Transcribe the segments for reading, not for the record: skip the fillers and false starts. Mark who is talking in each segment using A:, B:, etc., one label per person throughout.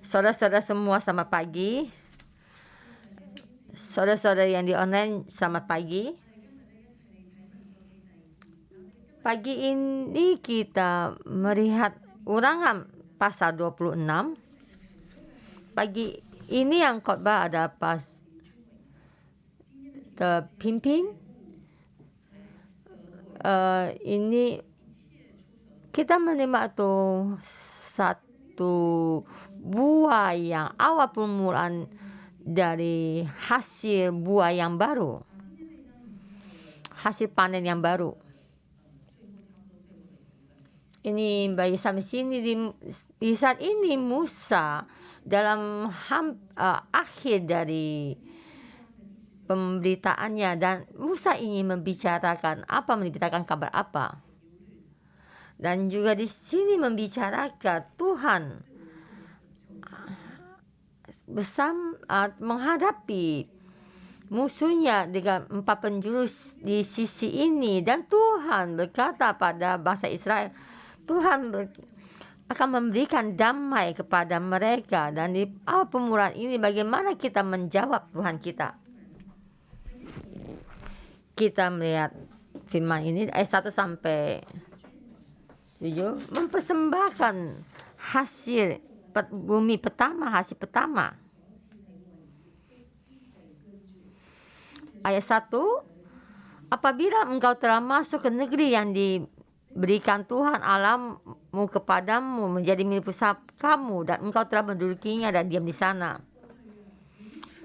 A: Saudara-saudara semua, selamat pagi. Saudara-saudara yang di online, selamat pagi. Pagi ini kita melihat ulangan pasal 26. Pagi ini yang khotbah ada terpimpin. Ini kita menerima satu buah yang awal permulaan dari hasil buah yang baru, hasil panen yang baru. Ini bagi sampai sini di saat ini Musa dalam akhir dari pemberitaannya, dan Musa ingin memberitakan kabar apa, dan juga di sini membicarakan Tuhan menghadapi musuhnya dengan 4 penjuru di sisi ini, dan Tuhan berkata pada bangsa Israel, Tuhan akan memberikan damai kepada mereka. Dan di awal permulaan ini bagaimana kita menjawab Tuhan kita? Kita melihat firman ini ayat 1 sampai 7, mempersembahkan hasil bumi pertama, hasil pertama. Ayat 1, apabila engkau telah masuk ke negeri yang diberikan Tuhan Allahmu kepadamu menjadi milik pusakamu, dan engkau telah mendudukinya dan diam di sana.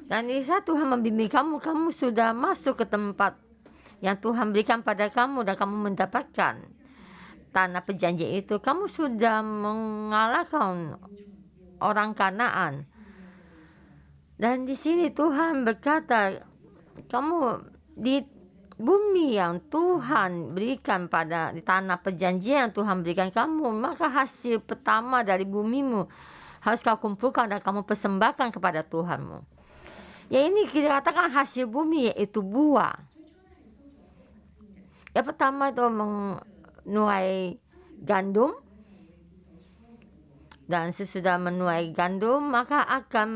A: Dan di saat Tuhan membimbing kamu, kamu sudah masuk ke tempat yang Tuhan berikan pada kamu, dan kamu mendapatkan tanah perjanjian itu. Kamu sudah mengalahkan orang Kanaan. Dan di sini Tuhan berkata, kamu di bumi yang Tuhan berikan di tanah perjanjian yang Tuhan berikan kamu, maka hasil pertama dari bumimu harus kau kumpulkan dan kamu persembahkan kepada Tuhanmu. Ya, ini kita katakan hasil bumi, yaitu buah. Yang pertama itu menuai gandum, dan sesudah menuai gandum maka akan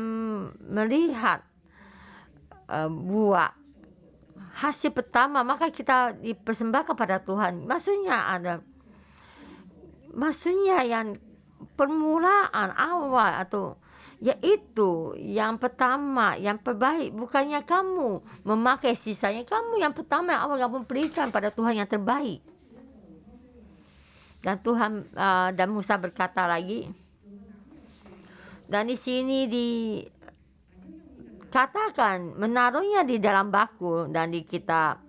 A: melihat buah hasil pertama, maka kita dipersembahkan pada Tuhan. Maksudnya yang permulaan awal, atau yaitu yang pertama, yang terbaik. Bukannya kamu memakai sisanya, kamu yang pertama, yang awal kamu berikan pada Tuhan yang terbaik. Dan Tuhan dan Musa berkata lagi, dan di sini dikatakan menaruhnya di dalam bakul, dan kita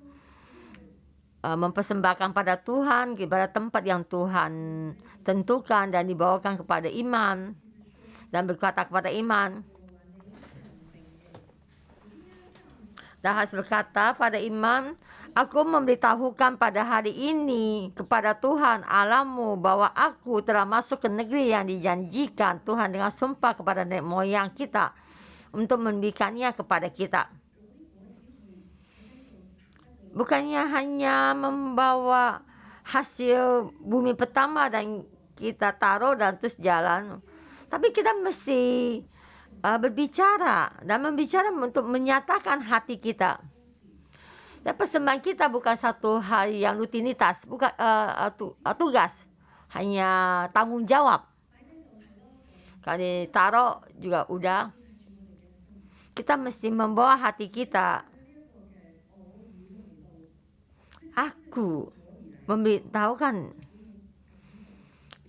A: mempersembahkan pada Tuhan kepada tempat yang Tuhan tentukan, dan dibawakan kepada iman, dan berkata kepada iman, dan harus berkata pada iman, aku memberitahukan pada hari ini kepada Tuhan Allahmu bahwa aku telah masuk ke negeri yang dijanjikan Tuhan dengan sumpah kepada nenek moyang kita untuk memberikannya kepada kita. Bukannya hanya membawa hasil bumi pertama dan kita taruh dan terus jalan, tapi kita mesti berbicara dan membicara untuk menyatakan hati kita. Dan persembahan kita bukan satu hal yang rutinitas, bukan tugas, hanya tanggung jawab. Kalau ditaruh juga udah. Kita mesti membawa hati kita. Aku memberitahukan,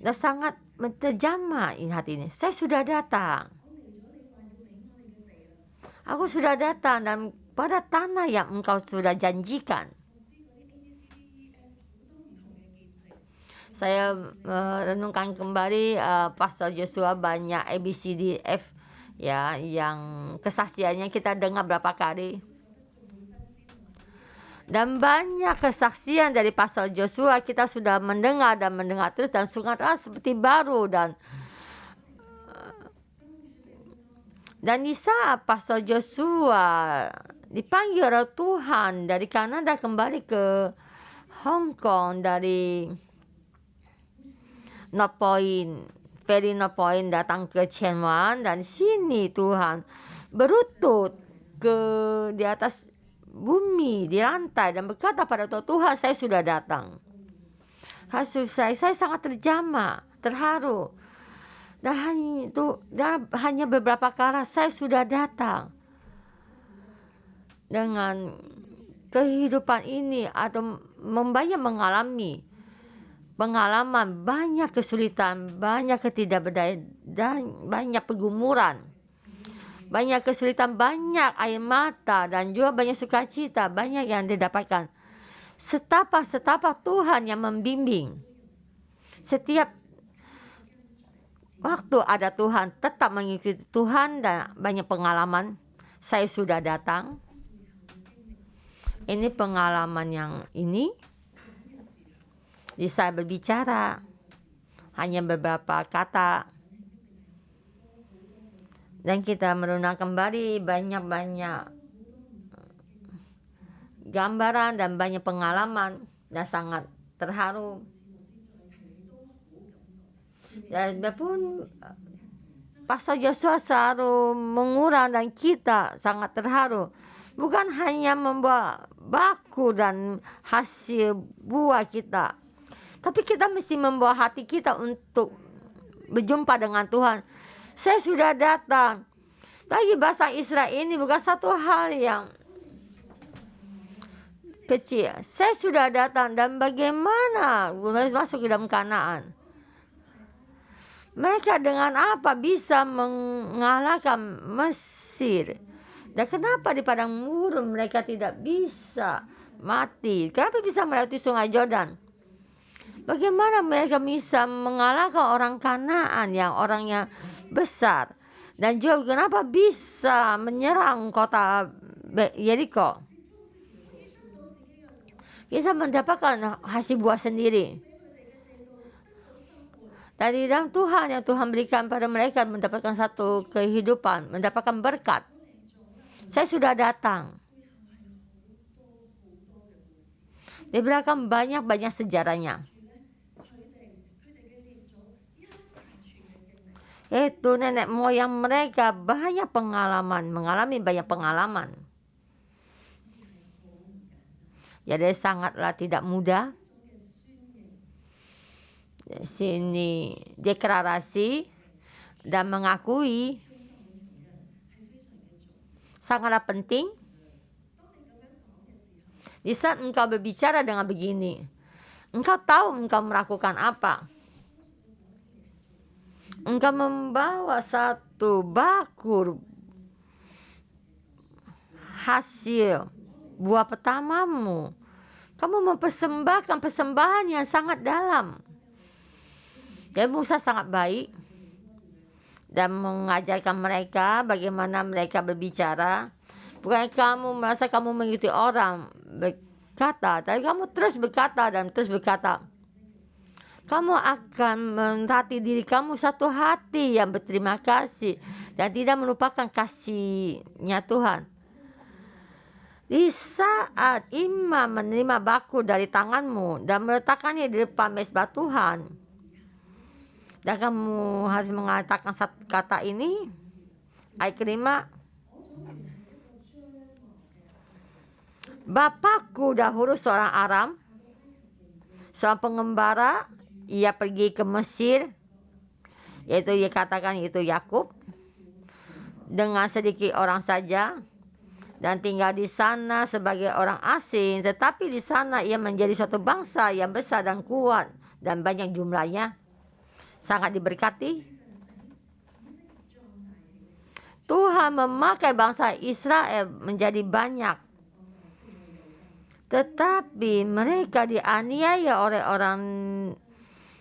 A: dan sangat menterjamah hati ini. Saya sudah datang. Aku sudah datang dan pada tanah yang engkau sudah janjikan. Saya renungkan kembali Pastor Joshua, banyak ABCDF ya, yang kesaksiannya kita dengar berapa kali. Dan banyak kesaksian dari Pastor Joshua kita sudah mendengar terus, dan sangat seperti baru. Dan di saat Pastor Joshua dipanggil oleh Tuhan dari Kanada kembali ke Hong Kong dari North Point Perino Point datang ke Chenwan, dan sini Tuhan berlutut di atas bumi, di lantai, dan berkata pada Tuhan, saya sudah datang. Saya sangat terharu. Dan hanya beberapa kali saya sudah datang dengan kehidupan ini, atau banyak mengalami pengalaman banyak kesulitan, banyak ketidakberdayaan, dan banyak pergumulan, banyak kesulitan, banyak air mata, dan juga banyak sukacita, banyak yang didapatkan. Setapa Tuhan yang membimbing. Setiap waktu ada Tuhan, tetap mengikuti Tuhan, dan banyak pengalaman. Saya sudah datang. Ini pengalaman yang ini. Jadi saya berbicara hanya beberapa kata. Dan kita merenung kembali banyak-banyak gambaran dan banyak pengalaman, dan sangat terharu. Dan pun Pastor Joshua selalu mengurang, dan kita sangat terharu. Bukan hanya membuat baku dan hasil buah kita, tapi kita mesti membawa hati kita untuk berjumpa dengan Tuhan. Saya sudah datang. Bagi bahasa Israel ini bukan satu hal yang kecil. Saya sudah datang, dan bagaimana masuk ke dalam Kanaan? Mereka dengan apa bisa mengalahkan Mesir? Dan kenapa di padang gurun mereka tidak bisa mati? Kenapa bisa melewati sungai Yordan? Bagaimana mereka bisa mengalahkan orang Kanaan yang orangnya besar? Dan juga kenapa bisa menyerang kota Yeriko? Kita mendapatkan hasil buah sendiri dari dalam Tuhan yang Tuhan berikan pada mereka, mendapatkan satu kehidupan, mendapatkan berkat. Saya sudah datang. Di belakang banyak sejarahnya. Itu nenek moyang mereka mengalami banyak pengalaman. Jadi sangatlah tidak mudah. Di sini deklarasi dan mengakui sangatlah penting. Di saat engkau berbicara dengan begini, engkau tahu engkau melakukan apa. Engkau membawa satu bakur hasil buah pertamamu. Kamu mempersembahkan persembahan yang sangat dalam. Jadi Musa sangat baik dan mengajarkan mereka bagaimana mereka berbicara. Bukan kamu merasa kamu mengikuti orang berkata, tapi kamu terus berkata dan terus berkata. Kamu akan menghati diri kamu satu hati yang berterima kasih dan tidak melupakan kasihnya Tuhan. Di saat imam menerima baku dari tanganmu dan meletakkannya di depan mezbah Tuhan, dan kamu harus mengatakan satu kata ini, ayat kelima. Bapakku dahulu seorang Aram, seorang pengembara, ia pergi ke Mesir, yaitu dia katakan itu Yakub, dengan sedikit orang saja, dan tinggal di sana sebagai orang asing. Tetapi di sana ia menjadi suatu bangsa yang besar dan kuat dan banyak jumlahnya, sangat diberkati. Tuhan memakai bangsa Israel menjadi banyak, tetapi mereka dianiaya oleh orang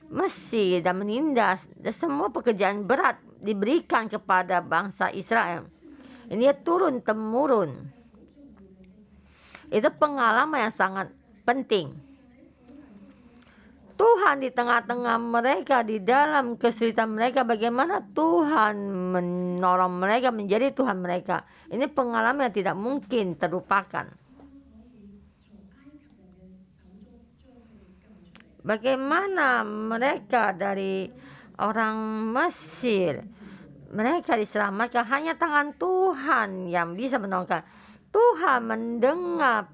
A: Mesir dan menindas, dan semua pekerjaan berat diberikan kepada bangsa Israel. Ini turun-temurun. Itu pengalaman yang sangat penting. Tuhan di tengah-tengah mereka, di dalam kesulitan mereka, bagaimana Tuhan menolong mereka menjadi Tuhan mereka. Ini pengalaman yang tidak mungkin terlupakan. Bagaimana mereka dari orang Mesir. Mereka diselamatkan, hanya tangan Tuhan yang bisa menolongkan. Tuhan mendengar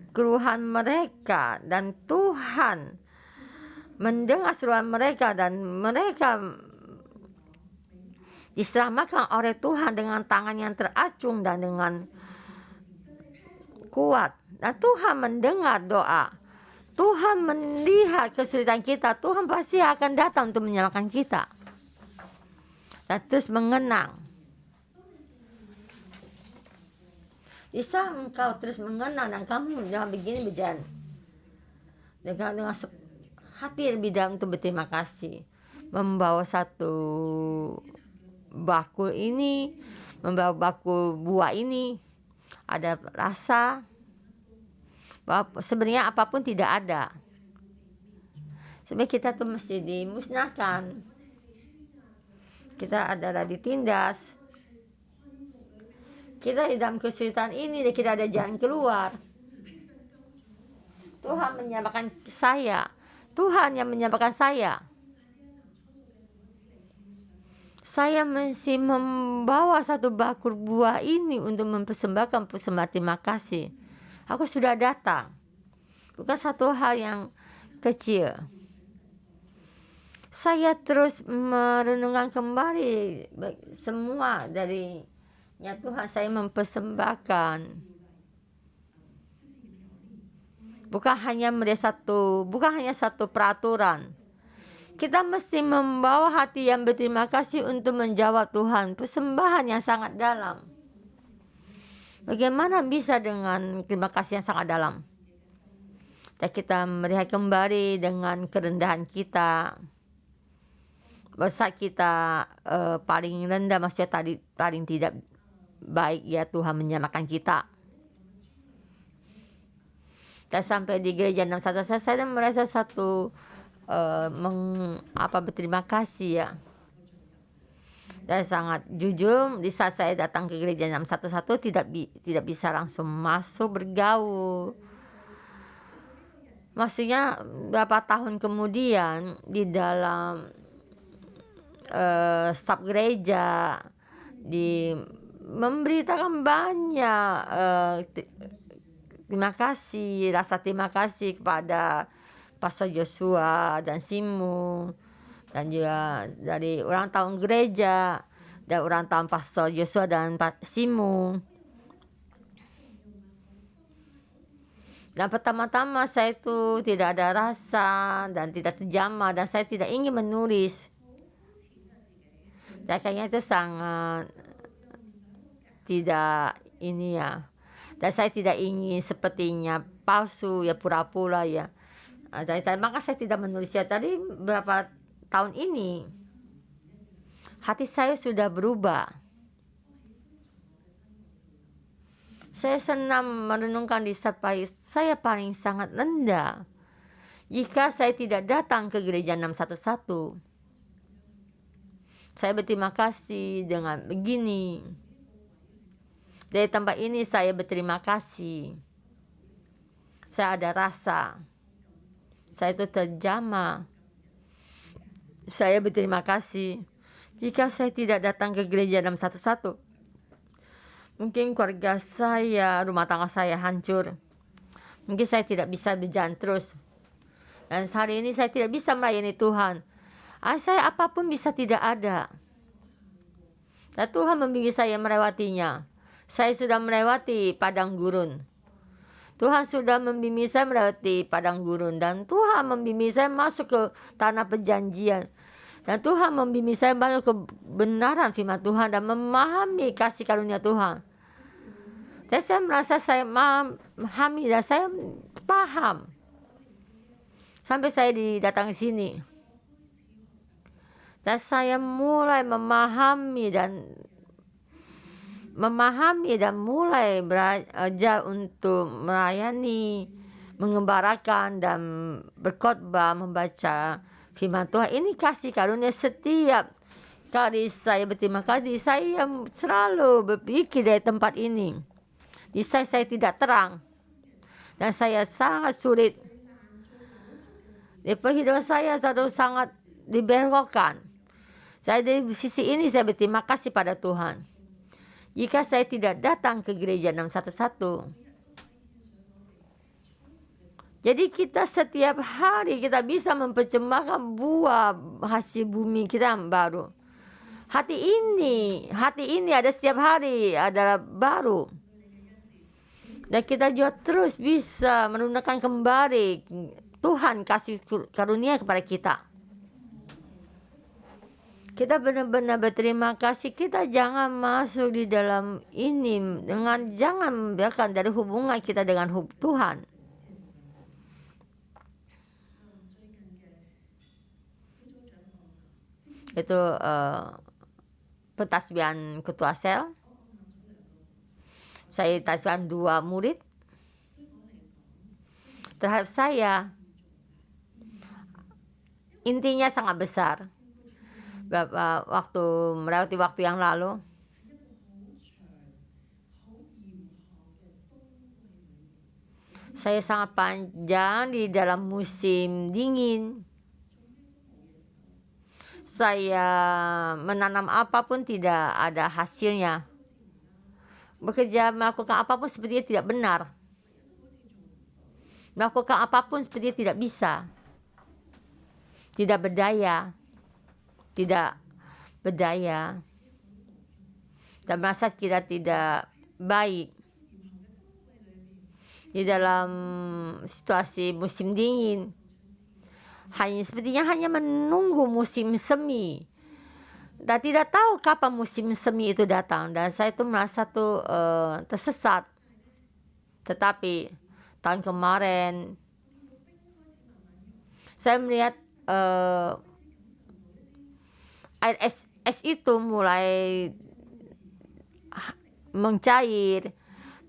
A: keluhan mereka dan Tuhan mendengar seruan mereka, dan mereka diselamatkan oleh Tuhan dengan tangan yang teracung dan dengan kuat. Dan Tuhan mendengar doa. Tuhan melihat kesulitan kita. Tuhan pasti akan datang untuk menyelamatkan kita. Dan terus mengenang. Bisa engkau terus mengenang dan kamu jangan begini berjalan dengan hati lebih dalam untuk berterima kasih. Membawa satu bakul ini, membawa bakul buah ini, ada rasa bahwa sebenarnya apapun tidak ada. Sebenarnya kita tuh mesti dimusnahkan. Kita adalah ditindas. Kita di dalam kesulitan ini dan kita ada jalan keluar. Tuhan menyelamatkan saya. Tuhan yang menyelamatkan saya. Saya masih membawa satu bakul buah ini untuk mempersembahkan persembahan terima kasih. Aku sudah datang. Bukan satu hal yang kecil. Saya terus merenungkan kembali semua dari Tuhan, saya mempersembahkan. Bukan hanya satu peraturan. Kita mesti membawa hati yang berterima kasih untuk menjawab Tuhan, persembahan yang sangat dalam. Bagaimana bisa dengan terima kasih yang sangat dalam? Dan kita melihat kembali dengan kerendahan kita. Saat kita paling rendah, maksudnya tadi paling tidak baik, ya Tuhan menyelamatkan kita. Dan sampai di gereja 61 saya merasa satu berterima kasih ya. Dan sangat jujur, di saat saya datang ke gereja 611 tidak bisa langsung masuk bergaul. Maksudnya beberapa tahun kemudian di dalam staf gereja memberitakan banyak rasa terima kasih kepada Pastor Joshua dan Simu, dan juga dari ulang tahun gereja dan ulang tahun Pastor Joshua dan Simu. Dan pertama-tama saya itu tidak ada rasa dan tidak terjamah, dan saya tidak ingin menulis. Dan kayaknya itu sangat tidak ini ya. Dan saya tidak ingin sepertinya palsu ya, pura-pura ya. Maka saya tidak menulis ya. Tadi berapa tahun ini hati saya sudah berubah. Saya senang merenungkan di saat saya paling sangat rendah. Jika saya tidak datang ke gereja 611, saya berterima kasih dengan begini. Dari tempat ini saya berterima kasih. Saya ada rasa. Saya itu terjamah. Saya berterima kasih. Jika saya tidak datang ke gereja 611, mungkin keluarga saya, rumah tangga saya hancur. Mungkin saya tidak bisa berjalan terus. Dan hari ini saya tidak bisa melayani Tuhan. Saya apapun bisa tidak ada. Dan Tuhan membimbing saya melewatinya. Saya sudah melewati padang gurun. Tuhan sudah membimbing saya melewati padang gurun. Dan Tuhan membimbing saya masuk ke tanah perjanjian. Dan Tuhan membimbing saya masuk ke kebenaran firman Tuhan dan memahami kasih karunia Tuhan. Dan saya merasa saya memahami dan saya paham. Sampai saya didatang ke sini. Dan saya mulai memahami dan mulai belajar untuk melayani, mengembarakan dan berkhotbah, membaca firman Tuhan. Ini kasih karunia. Setiap kali saya berterima kasih, saya selalu berpikir dari tempat ini. Di saya tidak terang dan saya sangat sulit. Di kehidupan saya sangat dibelokkan. Saya dari sisi ini saya berterima kasih pada Tuhan. Jika saya tidak datang ke gereja 611, jadi kita setiap hari kita bisa mempersembahkan buah hasil bumi kita yang baru. Hati ini ada setiap hari adalah baru. Dan kita juga terus bisa menunaikan kembali Tuhan kasih karunia kepada kita. Kita benar-benar berterima kasih. Kita jangan masuk di dalam ini jangan biarkan dari hubungan kita dengan Tuhan. Itu petasbihan ketua sel. Saya tasbihan 2 murid. Terhadap saya, intinya sangat besar. Beberapa waktu melewati waktu yang lalu, saya sangat panjang di dalam musim dingin. Saya menanam apapun tidak ada hasilnya. Bekerja melakukan apapun sepertinya tidak benar. Melakukan apapun sepertinya tidak bisa. Tidak berdaya. Dan merasa kita tidak baik di dalam situasi musim dingin. Sepertinya hanya menunggu musim semi dan tidak tahu kapan musim semi itu datang. Dan saya tuh merasa tersesat. Tetapi tahun kemarin saya melihat air es itu mulai mencair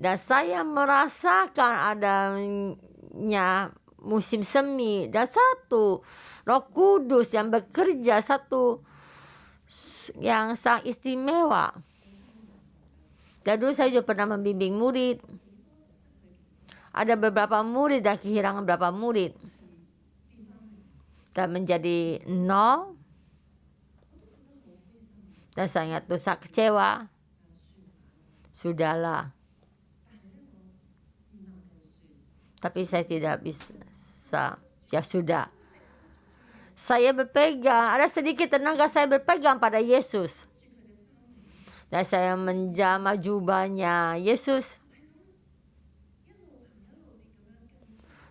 A: dan saya merasakan adanya musim semi dan satu Roh Kudus yang bekerja, satu yang sangat istimewa. Dan dulu saya juga pernah membimbing murid. Ada beberapa murid dan kehilangan beberapa murid dan menjadi 0. Dan sangat kecewa. Sudahlah. Tapi saya tidak bisa. Ya sudah. Saya berpegang. Ada sedikit tenaga saya berpegang pada Yesus. Dan saya menjamah jubahnya Yesus.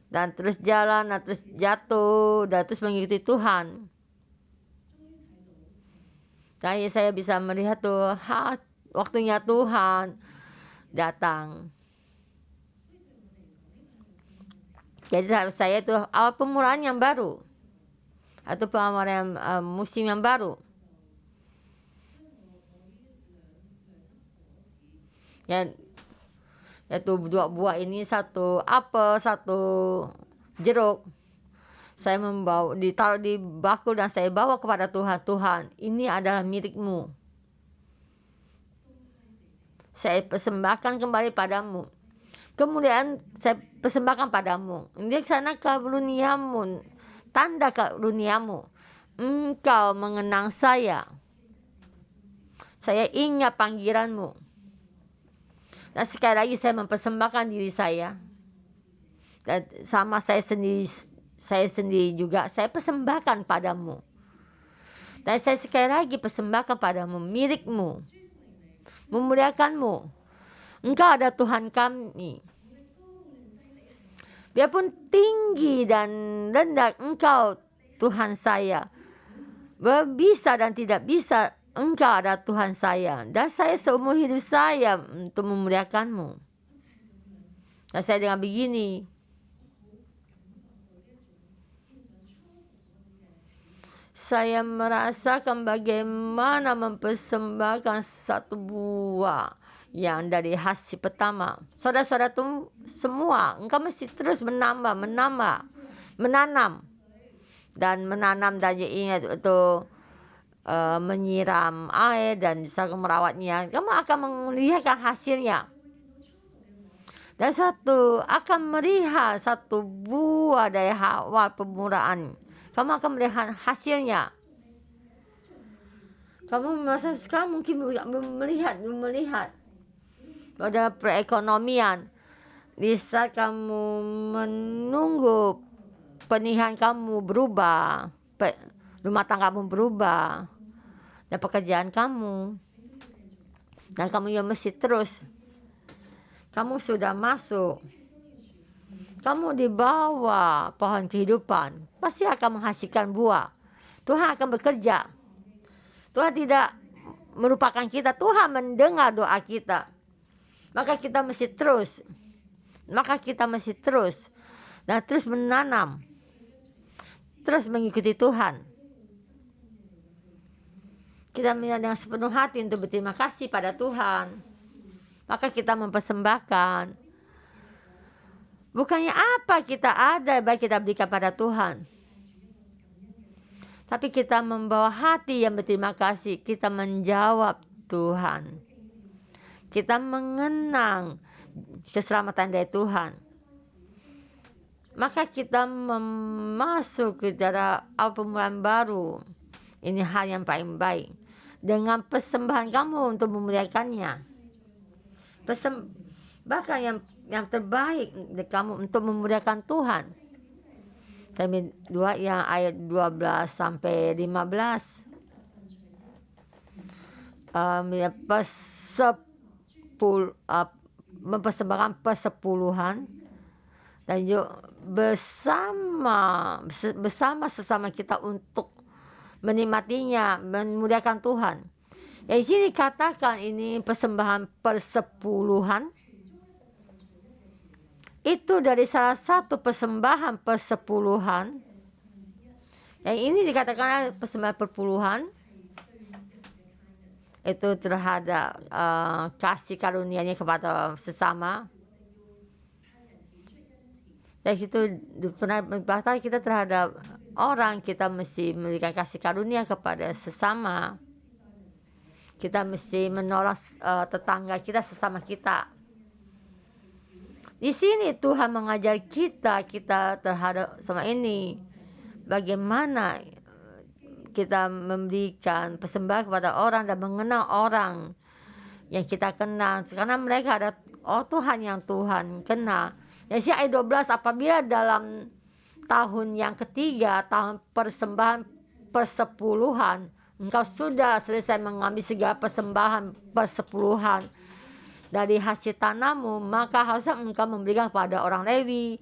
A: Dan terus jalan, dan terus jatuh, dan terus mengikuti Tuhan. Dan saya bisa melihat waktunya Tuhan datang. Jadi saya itu awal permulaan yang baru. Atau pemulaan musim yang baru. Yaitu 2 buah ini, 1 apel, 1 jeruk. Saya ditaruh di bakul dan saya bawa kepada Tuhan. Tuhan, ini adalah milikmu. Saya persembahkan kembali padamu. Kemudian saya persembahkan padamu. Di sana karuniamu, tanda karuniamu. Engkau mengenang saya. Saya ingat panggilanmu. Dan sekali lagi saya mempersembahkan diri saya. Dan sama saya sendiri juga, saya persembahkan padamu. Dan saya sekali lagi persembahkan padamu, milikmu, memuliakanmu. Engkau ada Tuhan kami. Biarpun tinggi dan rendah, Engkau Tuhan saya. Bisa dan tidak bisa, Engkau ada Tuhan saya. Dan saya seumur hidup saya untuk memuliakanmu. Dan saya dengan begini, saya merasakan bagaimana mempersembahkan 1 buah yang dari hasil pertama. Saudara-saudara itu semua, engkau mesti terus menanam. Dan ingat itu menyiram air dan merawatnya. Kamu akan melihat hasilnya. Dan akan melihat 1 buah dari awal permulaan. Kamu akan melihat hasilnya. Kamu masa sekarang mungkin belum melihat pada perekonomian. Di saat kamu menunggu pernikahan kamu berubah, rumah tanggamu berubah, dan pekerjaan kamu, dan kamu yang mesti terus, kamu sudah masuk, kamu di bawah pohon kehidupan, pasti akan menghasilkan buah. Tuhan akan bekerja. Tuhan tidak merupakan kita, Tuhan mendengar doa kita. Maka kita mesti terus, dan terus menanam, terus mengikuti Tuhan. Kita melihat dengan sepenuh hati untuk berterima kasih pada Tuhan. Maka kita mempersembahkan. Bukannya apa kita ada, baik kita berikan pada Tuhan. Tapi kita membawa hati yang berterima kasih. Kita menjawab Tuhan. Kita mengenang keselamatan dari Tuhan. Maka kita masuk ke dalam permulaan baru. Ini hal yang paling baik. Dengan persembahan kamu untuk memuliakannya. Bahkan yang terbaik kamu untuk memuliakan Tuhan. Kami 2 yang ayat 12 sampai 15. Mempersembahkan persepuluhan dan juga bersama sesama kita untuk menikmatinya, memuliakan Tuhan. Yang di sini dikatakan ini persembahan persepuluhan. Itu dari salah satu persembahan persepuluhan. Yang ini dikatakan persembahan perpuluhan. Itu terhadap kasih karunia-Nya kepada sesama. Dan itu pernah bahkan kita terhadap orang, kita mesti memberikan kasih karunia kepada sesama. Kita mesti menolong tetangga kita, sesama kita. Di sini Tuhan mengajar kita terhadap sama ini. Bagaimana kita memberikan persembahan kepada orang dan mengenal orang yang kita kenal. Karena mereka ada Tuhan yang Tuhan kenal. Yang ayat 12, apabila dalam tahun yang ketiga, tahun persembahan persepuluhan, engkau sudah selesai mengambil segala persembahan persepuluhan dari hasil tanammu, maka harusnya engkau memberikan kepada orang Lewi,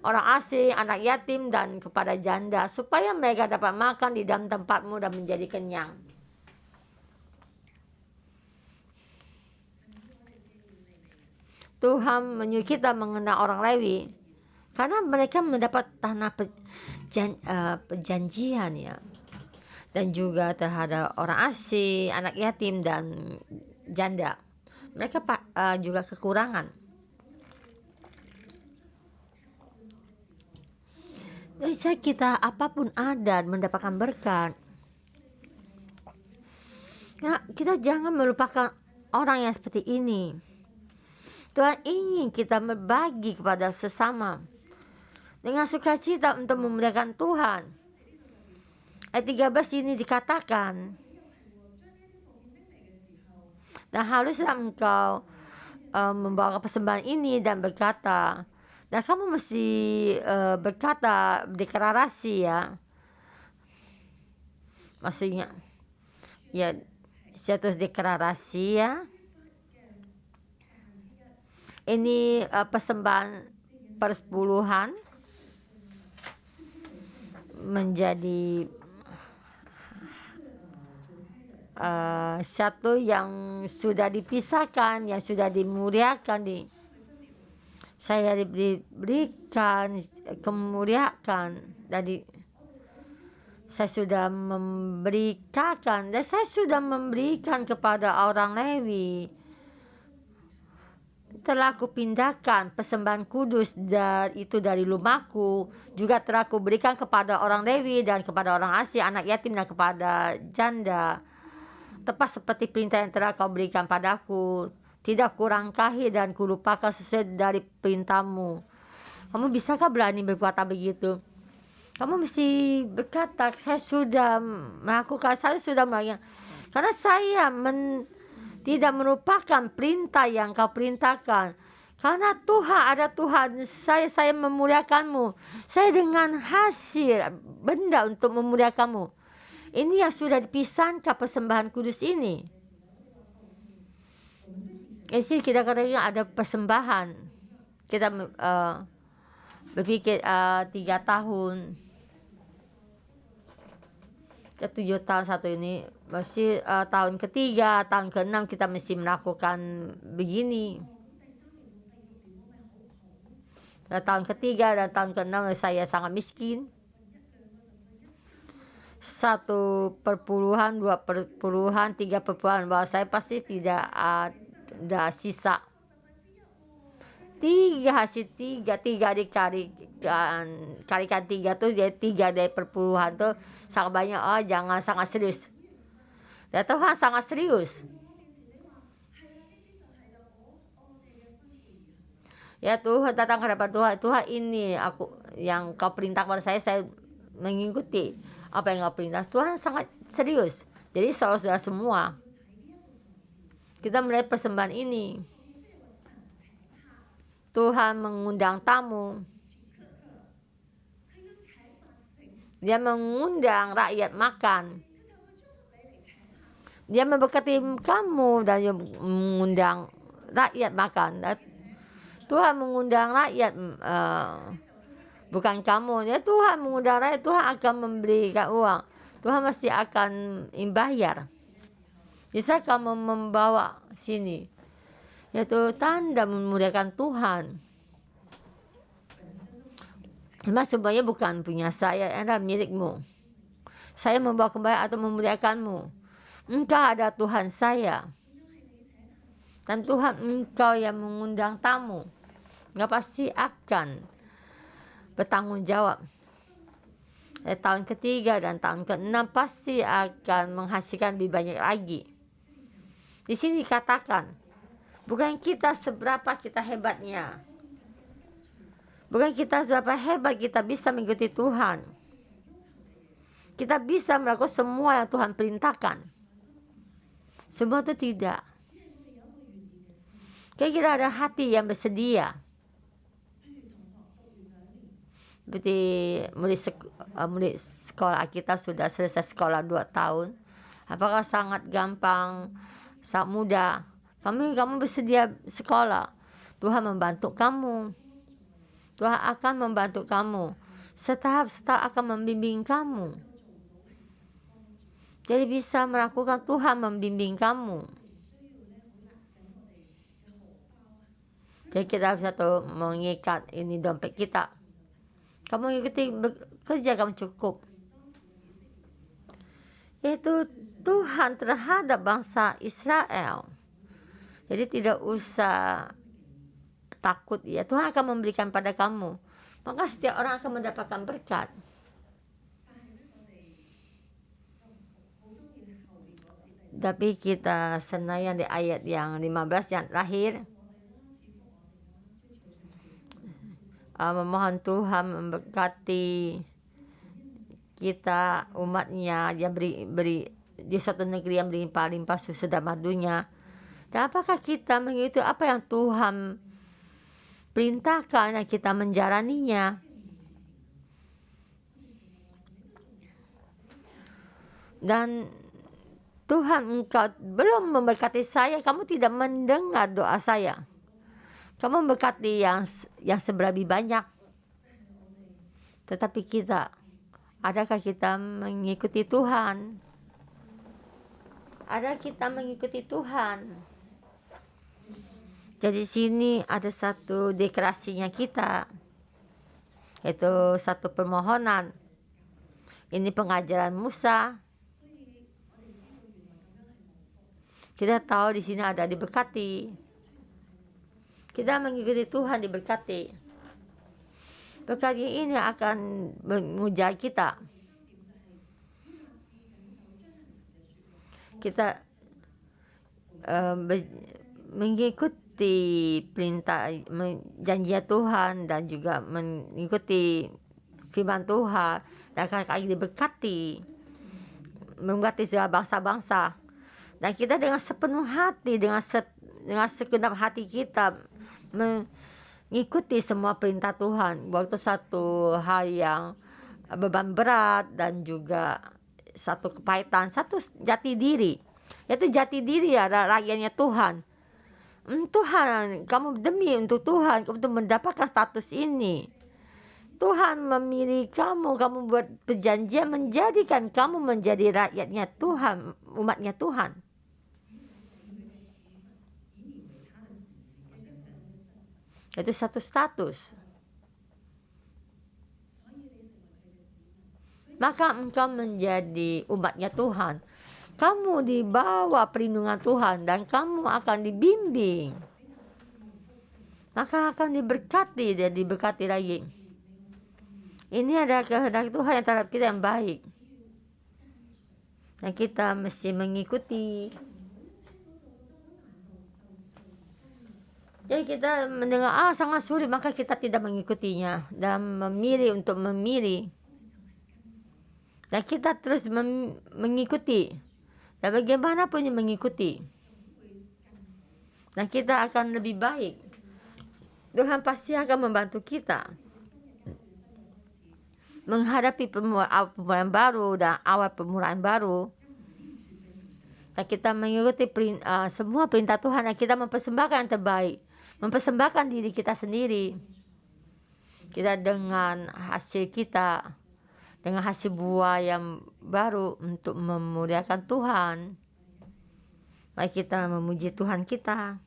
A: orang asing, anak yatim, dan kepada janda, supaya mereka dapat makan di dalam tempatmu dan menjadi kenyang. Tuhan menyuruh kita mengenal orang Lewi, karena mereka mendapat tanah perjanjian ya, dan juga terhadap orang asing, anak yatim, dan janda. Mereka juga kekurangan. Jadi kita apapun ada mendapatkan berkat. Nah, kita jangan melupakan orang yang seperti ini. Tuhan ingin kita berbagi kepada sesama dengan sukacita untuk memuliakan Tuhan. Ayat 13 ini dikatakan, dan haruslah engkau membawa persembahan ini dan berkata, dan kamu mesti berkata, deklarasi ya. Maksudnya, ya, saya terus deklarasi ya. Ini persembahan persepuluhan menjadi satu yang sudah dipisahkan, yang sudah dimuliakan. Saya diberikan kemuliaan dari saya sudah memberikan, dan saya sudah memberikan kepada orang Lewi. Telah aku pindahkan persembahan kudus itu dari rumahku, juga telah aku berikan kepada orang Lewi dan kepada orang asing, anak yatim, dan kepada janda, tepat seperti perintah yang telah kau berikan padaku. Tidak kurangkahi dan kulupakan sesuai dari perintahmu. Kamu bisakah berani berkata begitu? Kamu mesti berkata, saya sudah melakukan, saya sudah melakukan. Karena saya tidak merupakan perintah yang kau perintahkan. Karena Tuhan, ada Tuhan, saya memuliakanmu. Saya dengan hasil benda untuk memuliakanmu. Ini yang sudah dipisahkan persembahan kudus ini. Sini kita katakan ada persembahan. Kita berpikir 3 tahun. 7 tahun satu ini. Masih tahun ketiga, tahun ke-6 kita mesti melakukan begini. Tahun ketiga dan tahun ke-6 saya sangat miskin. 1%, 2%, 3%, bahwa saya pasti tidak ada sisa. 3 hasil 3 dikalikan 3 tuh jadi 3 dari perpuluhan tuh sangat banyak. Oh, jangan sangat serius. Ya Tuhan sangat serius. Ya Tuhan, datang ke hadapan Tuhan. Tuhan, ini aku yang kau perintah kepada saya mengikuti apa yang kau perintah. Tuhan sangat serius. Jadi saudara semua, kita melihat persembahan ini. Tuhan mengundang tamu. Dia mengundang rakyat makan. Dia memberkati kamu dan dia mengundang rakyat makan. Tuhan mengundang rakyat, bukan kamu. Ya Tuhan mengundang rakyat, Tuhan akan memberikan uang. Tuhan pasti akan membayar. Bisa kamu membawa sini. Yaitu tanda memuliakan Tuhan. Memang semuanya bukan punya saya, adalah milikmu. Saya membawa kembali atau memuliakanmu. Engkau ada Tuhan saya. Dan Tuhan engkau yang mengundang tamu. Engkau pasti akan bertanggung jawab. Tahun ketiga dan tahun ke-6 pasti akan menghasilkan lebih banyak lagi. Di sini dikatakan, bukan kita seberapa kita hebatnya. Bukan kita seberapa hebat kita bisa mengikuti Tuhan. Kita bisa melakukan semua yang Tuhan perintahkan. Semua itu tidak. Kayak kita ada hati yang bersedia. Seperti murid sekolah kita sudah selesai sekolah 2 tahun. Apakah sangat gampang, sangat mudah? Kamu bersedia sekolah. Tuhan membantu kamu. Tuhan akan membantu kamu. Setahap-setahap akan membimbing kamu. Jadi bisa melakukan Tuhan membimbing kamu. Jadi kita bisa tuh mengikat ini dompet kita. Kamu ikuti bekerja, kamu cukup. Yaitu Tuhan terhadap bangsa Israel. Jadi tidak usah takut ya. Tuhan akan memberikan pada kamu. Maka setiap orang akan mendapatkan berkat. Tapi kita senayan di ayat yang 15 yang terakhir. Memohon Tuhan memberkati kita, umatnya yang beri di suatu negeri yang berlimpah-limpah susu dan madunya. Dan apakah kita mengikuti apa yang Tuhan perintahkan dan kita menjalaninya? Dan Tuhan, engkau belum memberkati saya, kamu tidak mendengar doa saya. Kamu memberkati yang seberapa banyak. Tetapi kita, adakah kita mengikuti Tuhan? Ada kita mengikuti Tuhan? Jadi sini ada satu deklarasinya kita. Itu satu permohonan. Ini pengajaran Musa. Kita tahu di sini ada diberkati. Kita mengikuti Tuhan diberkati. Berkat ini akan mengujar kita. Kita mengikuti perintah janji Tuhan dan juga mengikuti firman Tuhan dan akan diberkati, memberkati segala bangsa-bangsa. Dan kita dengan sepenuh hati, dengan segenap hati kita mengikuti semua perintah Tuhan. Waktu satu hal yang beban berat dan juga satu kepahitan, satu jati diri. Yaitu jati diri adalah rakyatnya Tuhan. Tuhan, kamu demi untuk Tuhan, untuk mendapatkan status ini. Tuhan memilih kamu, kamu buat perjanjian menjadikan kamu menjadi rakyatnya Tuhan, umatnya Tuhan. Itu satu status. Maka engkau menjadi umatnya Tuhan. Kamu di bawah perlindungan Tuhan dan kamu akan dibimbing. Maka akan diberkati dan diberkati lagi. Ini adalah kehendak Tuhan yang terhadap kita yang baik. Dan kita mesti mengikuti. Jadi kita mendengar sangat sulit, maka kita tidak mengikutinya dan memilih untuk memilih. Dan kita terus mengikuti. Dan bagaimanapun yang mengikuti. Dan kita akan lebih baik. Tuhan pasti akan membantu kita menghadapi permulaan baru dan awal permulaan baru. Dan kita mengikuti semua perintah Tuhan dan kita mempersembahkan yang terbaik. Mempersembahkan diri kita sendiri. Kita dengan hasil kita, dengan hasil buah yang baru untuk memuliakan Tuhan. Mari kita memuji Tuhan kita.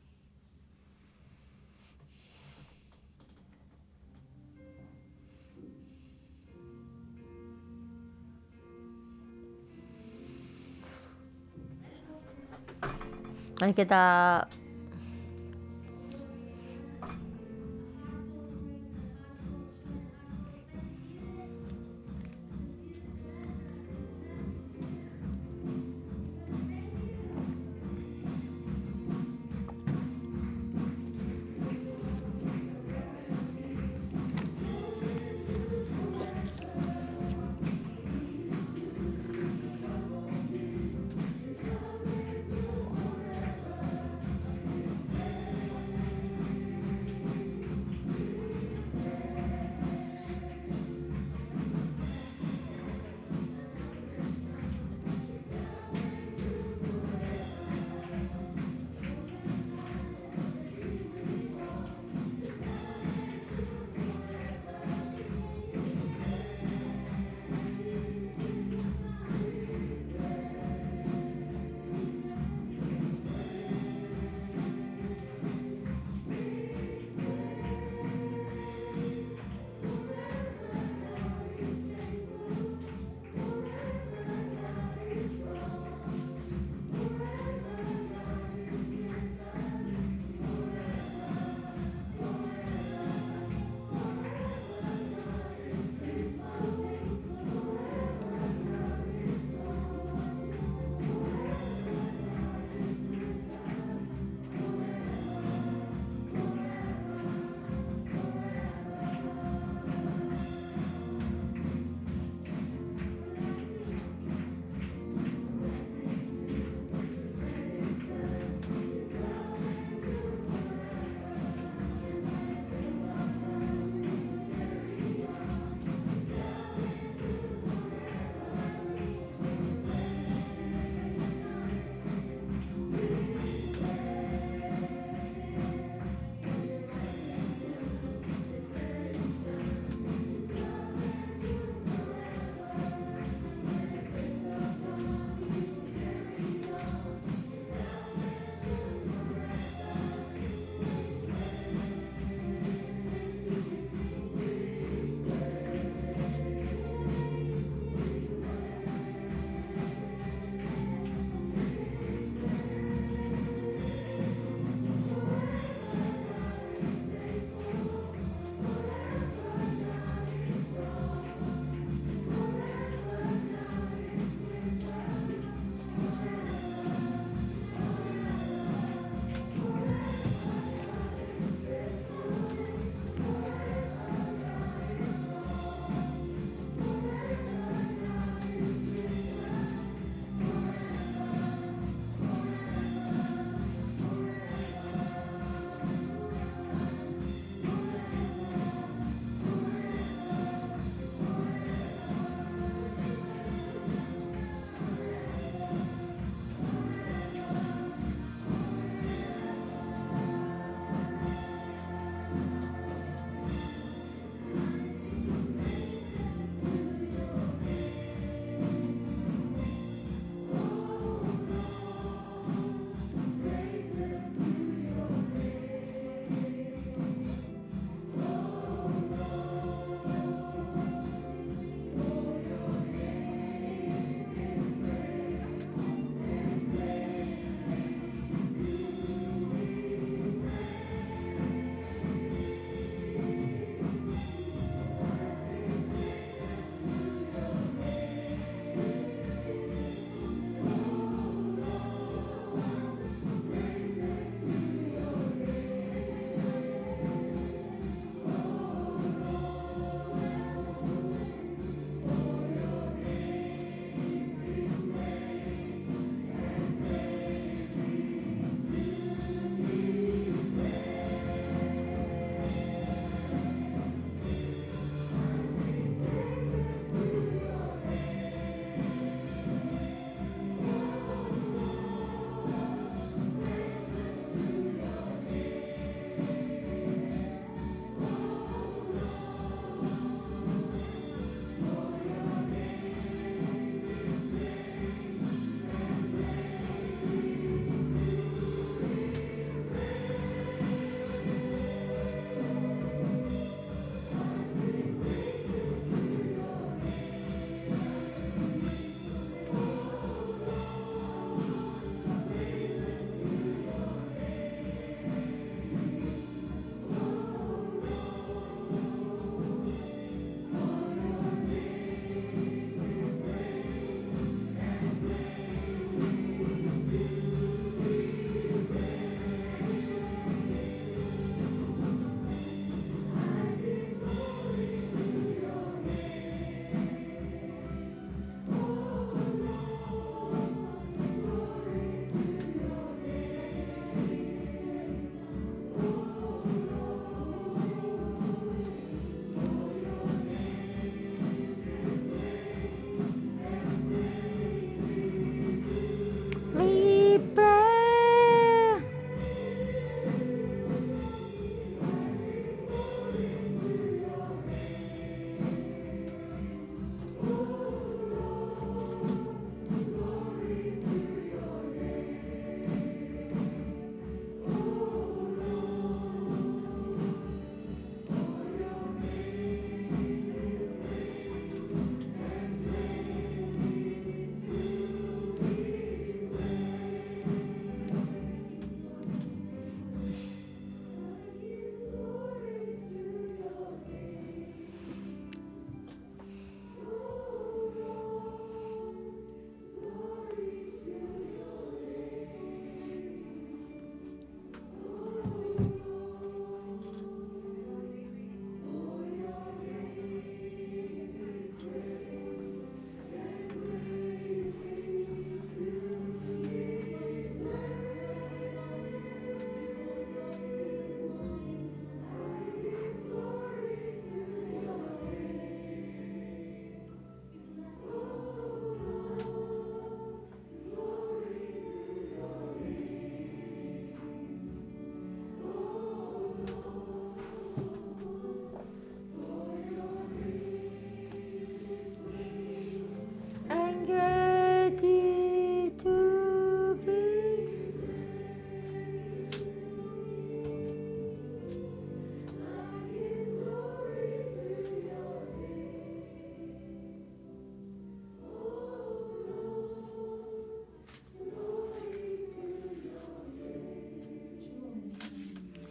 A: Mari kita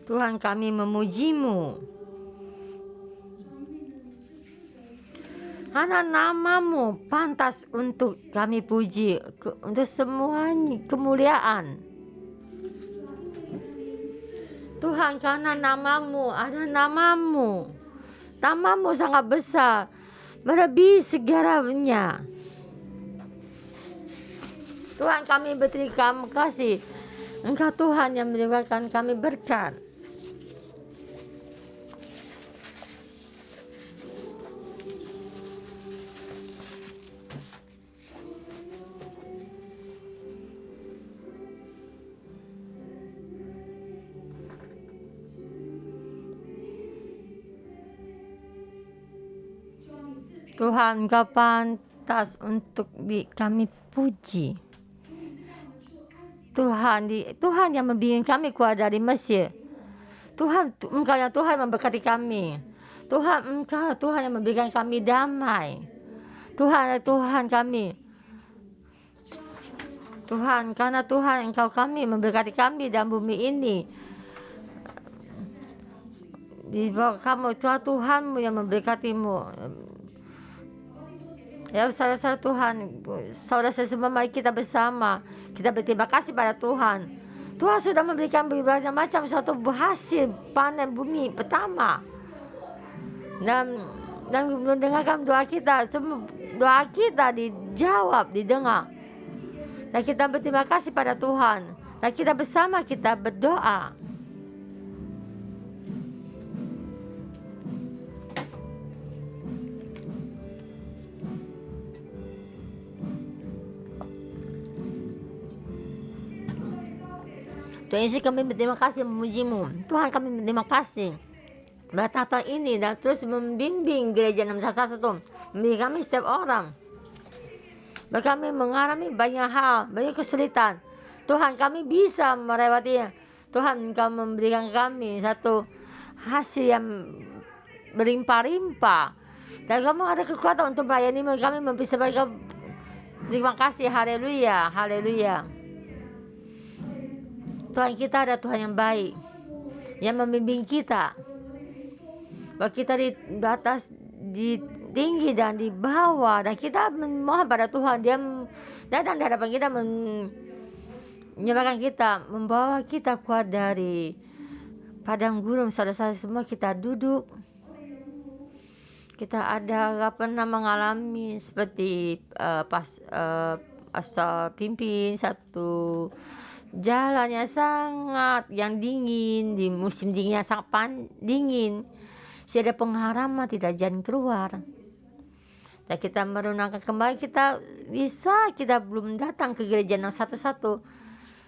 A: Tuhan kami memuji-Mu. Karena nama-Mu pantas untuk kami puji, untuk semua kemuliaan. Tuhan, karena nama-Mu, ada nama-Mu. Nama-Mu sangat besar, melebihi segalanya. Tuhan, kami berterima kasih. Engkau Tuhan yang memberikan kami berkat. Tuhan, Engkau pantas untuk kami puji. Tuhan yang membimbing kami keluar dari Mesir. Tuhan, Engkau yang Tuhan memberkati kami. Tuhan, Engkau Tuhan yang memberikan kami damai. Tuhan kami. Tuhan, karena Tuhan Engkau kami memberkati kami dalam bumi ini. Di bawah kamu, Tuhanmu yang memberkatimu. Ya saudara-saudara Tuhan, saudara-saudara semua, mari kita bersama. Kita berterima kasih pada Tuhan. Tuhan sudah memberikan berbagai macam suatu hasil panen bumi pertama. Dan mendengarkan doa kita, semua doa kita dijawab, didengar. Dan kita berterima kasih pada Tuhan. Dan kita bersama kita berdoa. Tuhan Yesus, kami berterima kasih memuji-Mu. Tuhan, kami berterima kasih betapa ini dan terus membimbing gereja 611, membimbing kami setiap orang. Kami mengalami banyak hal, banyak kesulitan. Tuhan, kami bisa melewatinya. Tuhan, Engkau memberikan kami satu hasil yang berlimpah-limpah. Dan kamu ada kekuatan untuk melayani kami, mempersembahkan. Terima kasih, haleluya, haleluya. Tuhan, kita ada Tuhan yang baik, yang membimbing kita. Bahwa kita di atas, di tinggi dan di bawah, dan kita memohon pada Tuhan. Dia datang di hadapan kita, menyebabkan kita, membawa kita keluar dari padang gurun. Saudara-saudara semua, kita duduk. Kita gak pernah mengalami seperti asal pimpin satu jalannya sangat yang dingin, di musim dinginnya sangat dingin. Ada pengharaman tidak jalan keluar. Dan kita merenungkan kembali, kita belum datang ke gereja 611.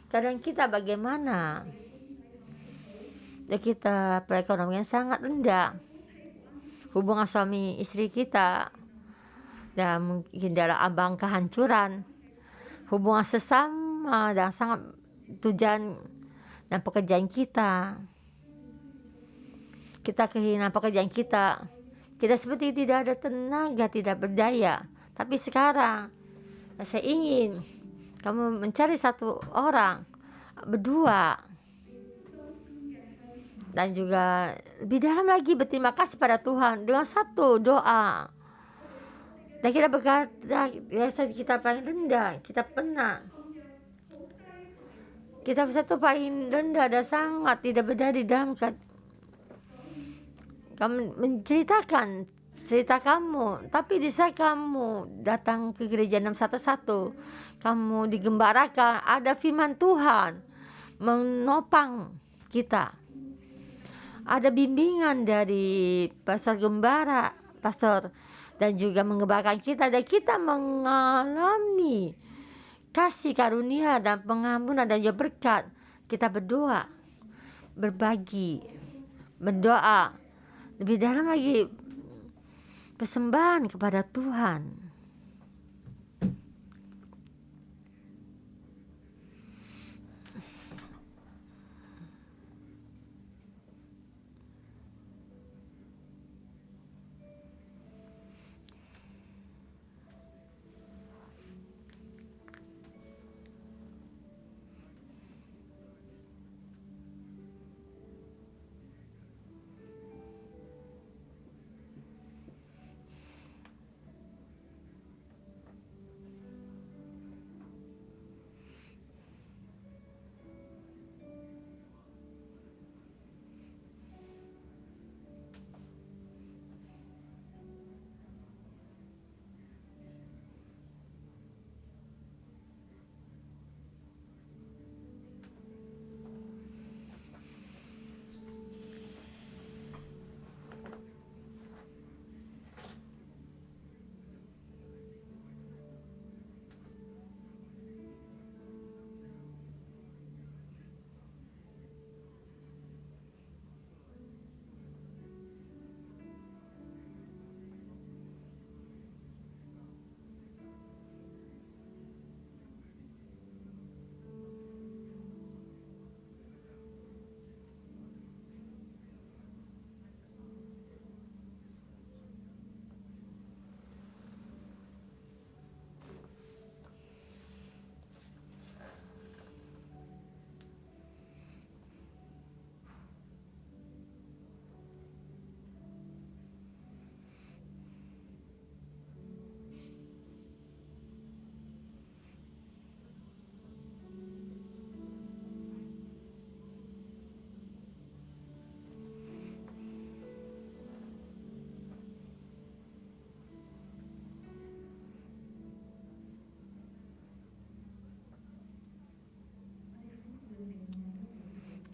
A: Kadang kita bagaimana? Dan kita perekonomian sangat rendah. Hubungan suami istri kita, dan mungkin dalam ambang kehancuran. Hubungan sesama dan sangat tujuan dan pekerjaan kita. Kita kehilangan pekerjaan kita. Kita seperti tidak ada tenaga, tidak berdaya. Tapi sekarang saya ingin kamu mencari satu orang, berdua, dan juga lebih dalam lagi berterima kasih pada Tuhan dengan satu doa. Dan kita berkata, kita paling rendah, kita pernah. Kita satu paling rendah dan sangat tidak berdaya di dalam kamu menceritakan cerita kamu. Tapi di saat kamu datang ke gereja 611, kamu digembarakan, ada firman Tuhan menopang kita. Ada bimbingan dari pastor gembara, pastor, dan juga mengembarakan kita. Dan kita mengalami kasih karunia dan pengampunan dan juga berkat. Kita berdoa, berbagi, berdoa lebih dalam lagi, persembahan kepada Tuhan.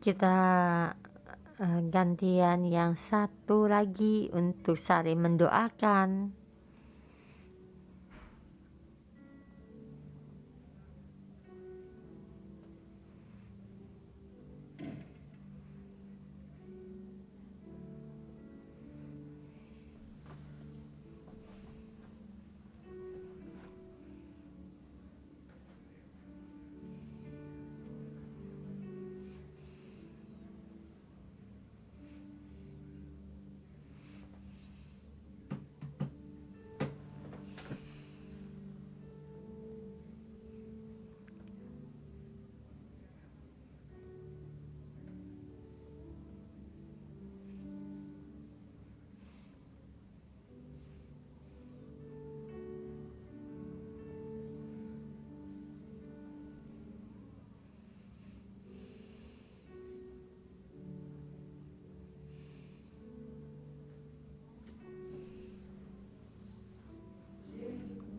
A: Kita gantian yang satu lagi untuk saling mendoakan.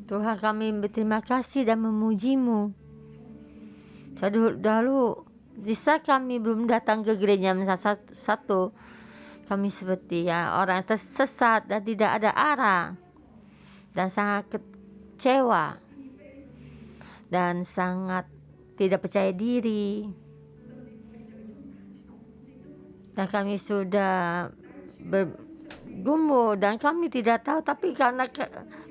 A: Tuhan, kami berterima kasih dan memuji-Mu. Dahulu di saat kami belum datang ke gereja satu, kami seperti orang yang tersesat dan tidak ada arah, dan sangat kecewa dan sangat tidak percaya diri. Dan kami sudah bergumul dan kami tidak tahu, tapi karena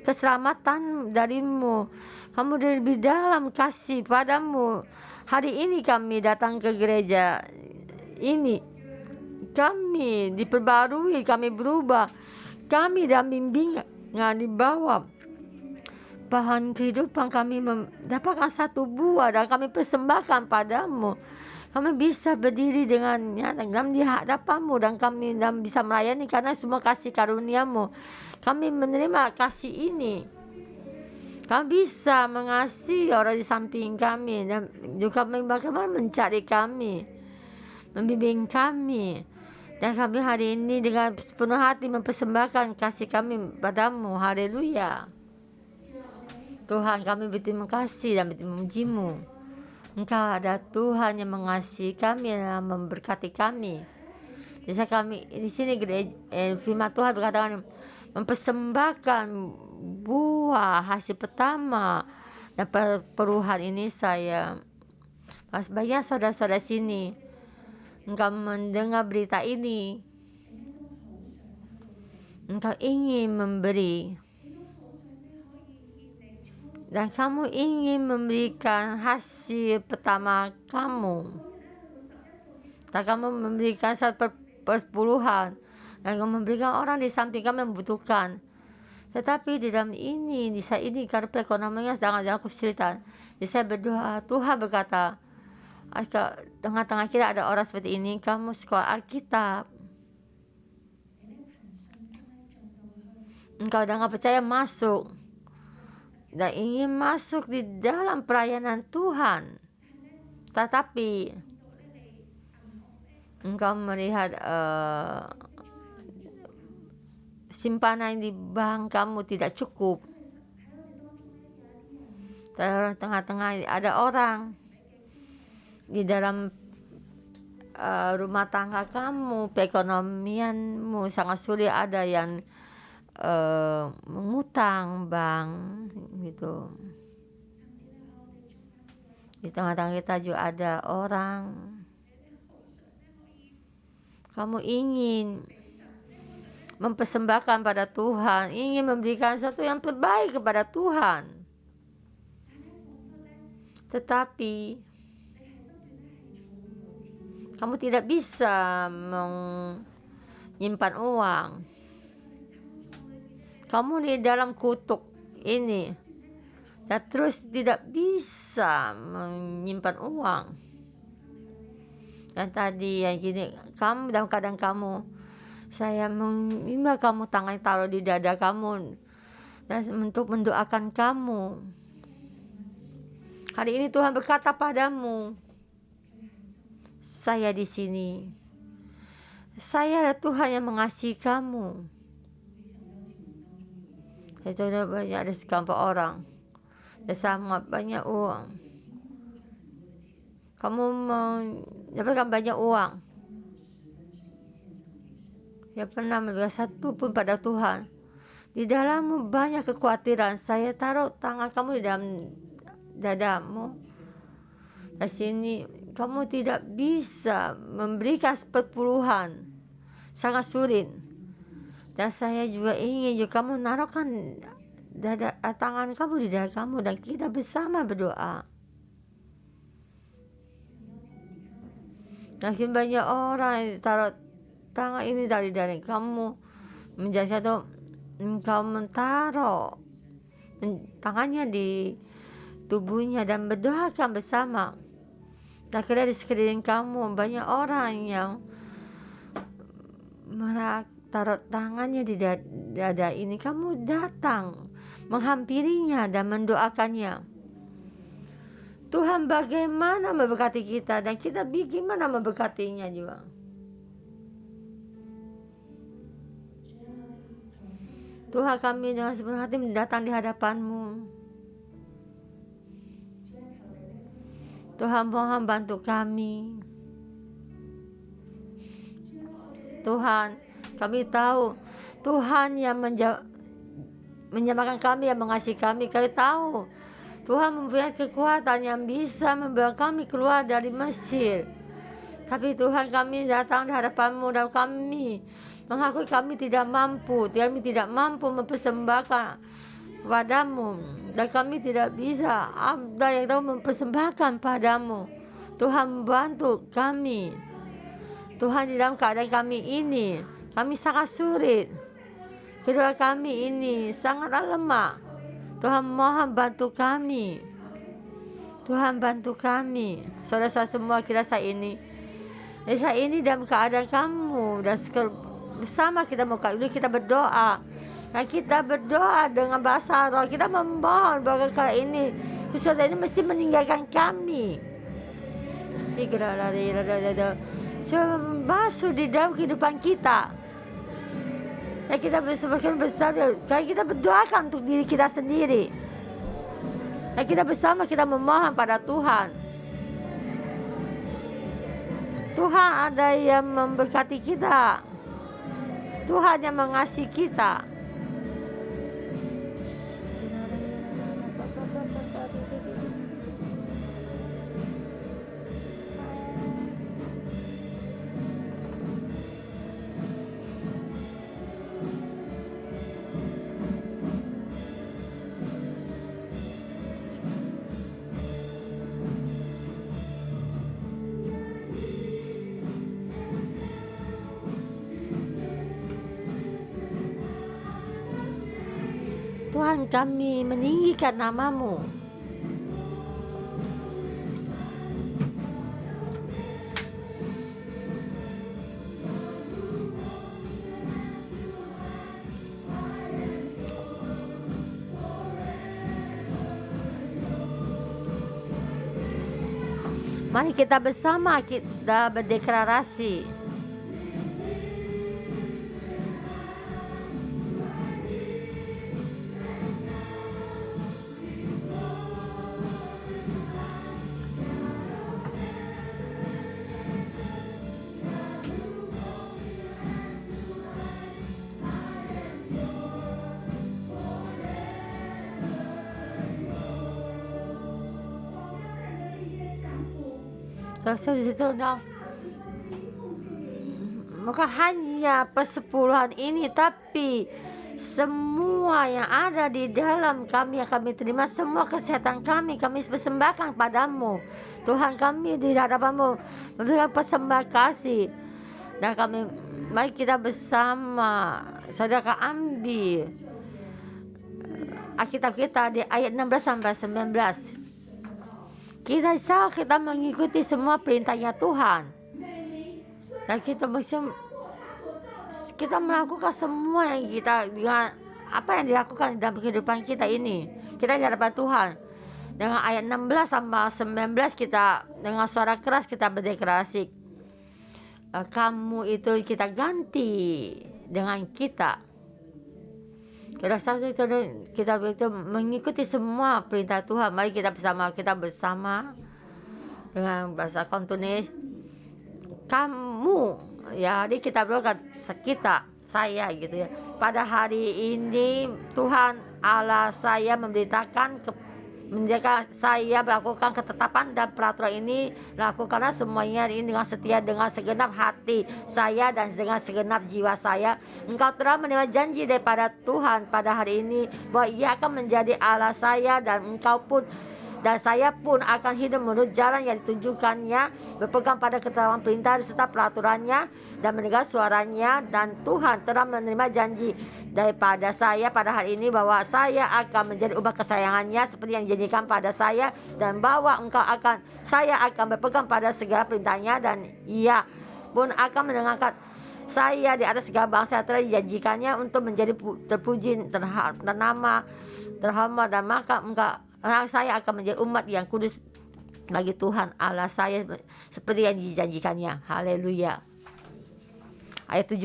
A: keselamatan darimu, kamu lebih dalam kasih padamu. Hari ini kami datang ke gereja ini, kami diperbarui, kami berubah, kami dalam bimbingan di bawah pohon kehidupan. Kami mendapatkan satu buah dan kami persembahkan padamu. Kami bisa berdiri dengan nyata di hadapanmu, dan kami bisa melayani karena semua kasih karunia-Mu. Kami menerima kasih ini. Kami bisa mengasihi orang di samping kami, dan juga bagaimana mencari kami, membimbing kami. Dan kami hari ini dengan sepenuh hati mempersembahkan kasih kami padamu. Haleluya. Tuhan, kami berterima kasih dan memuji-Mu. Engkau ada Tuhan yang mengasihi kami dan memberkati kami. Jadi kami di sini firman Tuhan berkatakan mempersembahkan buah hasil pertama, dan peruhan ini saya banyak saudara-saudara sini, engkau mendengar berita ini, engkau ingin memberi, dan kamu ingin memberikan hasil pertama kamu, dan kamu memberikan 10%, dan kamu memberikan orang di samping kamu yang membutuhkan. Tetapi di dalam ini, di saat ini, karena perekonomiannya sangat dalam kesulitan, saya berdoa, Tuhan berkata, tengah-tengah kita ada orang seperti ini, kamu sekolah Alkitab, engkau udah gak percaya masuk dan ingin masuk di dalam pelayanan Tuhan, tetapi engkau melihat simpanan di bank kamu tidak cukup. Tengah-tengah ada orang di dalam rumah tangga kamu, perekonomianmu sangat sulit, ada yang mengutang bank gitu. Di tengah-tengah kita juga ada orang, kamu ingin mempersembahkan pada Tuhan, ingin memberikan sesuatu yang terbaik kepada Tuhan, tetapi kamu tidak bisa menyimpan uang. Kamu di dalam kutuk ini dan terus tidak bisa menyimpan uang. Dan tadi yang gini, kamu dalam keadaan kamu, saya meminta kamu tangan taruh di dada kamu dan untuk mendoakan kamu. Hari ini Tuhan berkata padamu, saya di sini. Saya adalah Tuhan yang mengasihi kamu. Itu ada banyak, ada sekelompok orang, ada sangat banyak uang. kamu mendapatkan banyak uang, ya pernah memberikan satu pun pada Tuhan. Di dalammu banyak kekhawatiran. Saya taruh tangan kamu di dalam dadamu. Di sini kamu tidak bisa memberikan sepuluhan, sangat sulit. Dan saya juga ingin juga kamu naruhkan tangan kamu di dada kamu dan kita bersama berdoa. Makin banyak orang yang taruh tangan ini dari kamu, menjadi satu. Engkau menaruh tangannya di tubuhnya dan berdoakan bersama. Dan kira di sekeliling kamu banyak orang yang taruh tangannya di dada ini. Kamu datang menghampirinya dan mendoakannya. Tuhan bagaimana memberkati kita dan kita bagaimana memberkatinya juga. Tuhan, kami dengan sepenuh hati datang di hadapan-Mu. Tuhan, mohon bantu kami. Tuhan, kami tahu Tuhan yang menyamakan kami, yang mengasihi kami. Kami tahu Tuhan mempunyai kekuatan yang bisa membawa kami keluar dari Mesir. Tapi Tuhan, kami datang di hadapan-Mu dan kami mengakui kami tidak mampu mempersembahkan padamu, dan kami tidak bisa ada yang tahu mempersembahkan padamu. Tuhan, bantu kami. Tuhan, di dalam keadaan kami ini, kami sangat sulit. Kedua kami ini sangatlah lemah. Tuhan, mohon bantu kami. Tuhan, bantu kami. Saudara-saudara semua, kita saat ini dalam keadaan kamu dan bersama kita kita berdoa. Dan kita berdoa dengan bahasa roh. Kita memohon bahwa kali ini saudara ini mesti meninggalkan kami. Segera masuk di dalam kehidupan kita. Dan kita semakin besar. Kalau kita berdoakan untuk diri kita sendiri. Dan kita bersama kita memohon pada Tuhan. Tuhan, ada yang memberkati kita. Tuhan yang mengasihi kita. Tuhan, kami meninggikan nama-Mu. Mari kita bersama kita berdeklarasi. Terus di situ bukan hanya persepuluhan ini, tapi semua yang ada di dalam kami yang kami terima, semua kesehatan kami persembahkan padamu. Tuhan, kami di hadapan-Mu memberikan persembahan kasih. Dan kami, mari kita bersama, saudara ambil Alkitab kita di ayat 16 sampai 19. Kita mengikuti semua perintahnya Tuhan. Dan kita melakukan semua yang dengan apa yang dilakukan dalam kehidupan kita ini. Kita di hadapan Tuhan. Dengan ayat 16 sampai 19 kita dengan suara keras kita berdeklarasi. Kamu itu kita ganti dengan kita. Kita mengikuti semua perintah Tuhan. Mari kita bersama dengan bahasa Kantonis, kamu, ya, jadi kita berdoa saya gitu ya. Pada hari ini Tuhan Allah saya memberitakan menjaga saya melakukan ketetapan dan peraturan ini, lakukanlah semuanya ini dengan setia, dengan segenap hati saya dan dengan segenap jiwa saya. Engkau telah menerima janji daripada Tuhan pada hari ini bahwa Ia akan menjadi Allah saya, dan saya pun akan hidup menurut jalan yang ditunjukkannya, berpegang pada ketetapan perintah serta peraturannya dan mendengar suaranya. Dan Tuhan telah menerima janji daripada saya pada hari ini bahwa saya akan menjadi umat kesayangannya seperti yang dijanjikan pada saya, dan bahwa saya akan berpegang pada segala perintahnya, dan Ia pun akan mendengarkan saya di atas segala bangsa yang telah dijanjikannya untuk menjadi terpuji, ternama, terhormat, dan maka saya akan menjadi umat yang kudus bagi Tuhan Allah saya seperti yang dijanjikannya. Haleluya. Ayat 17.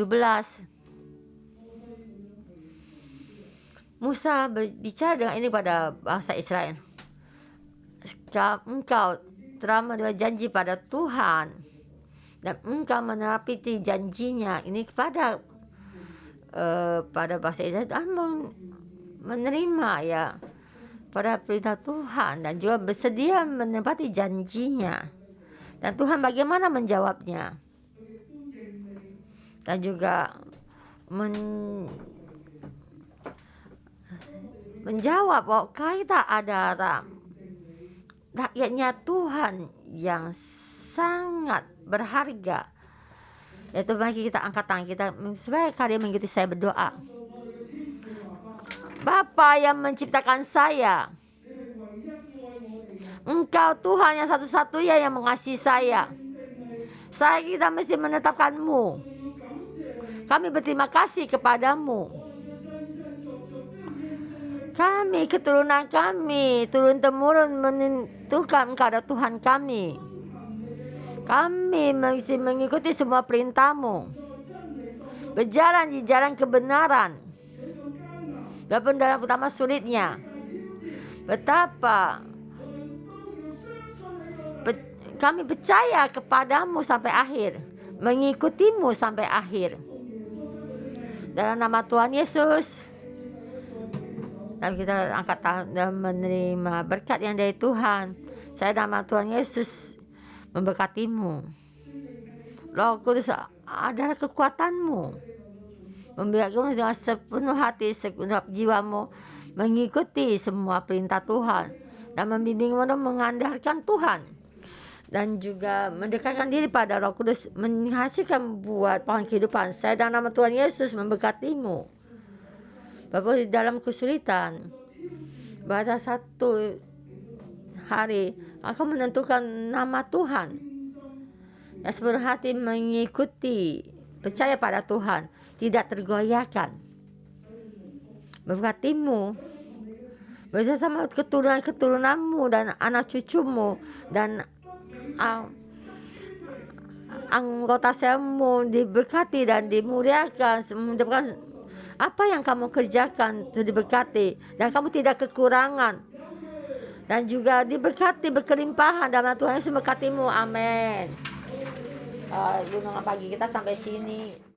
A: Musa berbicara dengan ini pada bangsa Israel. Engkau telah menerima janji pada Tuhan dan engkau menepati janjinya ini pada bangsa Israel, dan menerima ya pada perintah Tuhan dan juga bersedia menepati janjinya. Dan Tuhan bagaimana menjawabnya? Dan juga menjawab bahwa kita adalah rakyatnya Tuhan yang sangat berharga. Yaitu bagi kita angkat tangan kita supaya kalian mengikuti saya berdoa. Bapa yang menciptakan saya, Engkau Tuhan yang satu-satunya yang mengasihi saya. Kita mesti menetapkan-Mu. Kami berterima kasih kepadamu. Kami, keturunan kami, turun-temurun menentukan Engkau adalah Tuhan kami. Kami mesti mengikuti semua perintah-Mu, berjalan di jalan kebenaran. Walaupun dalam utama sulitnya, betapa kami percaya kepadamu sampai akhir, mengikutimu sampai akhir. Dalam nama Tuhan Yesus, dan kita angkat tangan dan menerima berkat yang dari Tuhan. Saya dalam nama Tuhan Yesus memberkatimu. Roh Kudus adalah kekuatanmu, membiarkanmu dengan sepenuh hati, sepenuh jiwamu mengikuti semua perintah Tuhan dan membimbingmu dan mengandalkan Tuhan, dan juga mendekatkan diri pada Roh Kudus, menghasilkan buat pohon kehidupan. Saya dalam nama Tuhan Yesus memberkatimu. Bapak di dalam kesulitan, pada satu hari akan menentukan nama Tuhan dan sepenuh hati mengikuti, percaya pada Tuhan, tidak tergoyahkan. Berkatimu bersama keturunan-keturunanmu dan anak cucumu dan anggota selmu diberkati dan dimuliakan. Mendapatkan apa yang kamu kerjakan itu diberkati dan kamu tidak kekurangan, dan juga diberkati berkelimpahan dalam Tuhan Yesus memberkatimu. Amin. Renungan pagi kita sampai sini.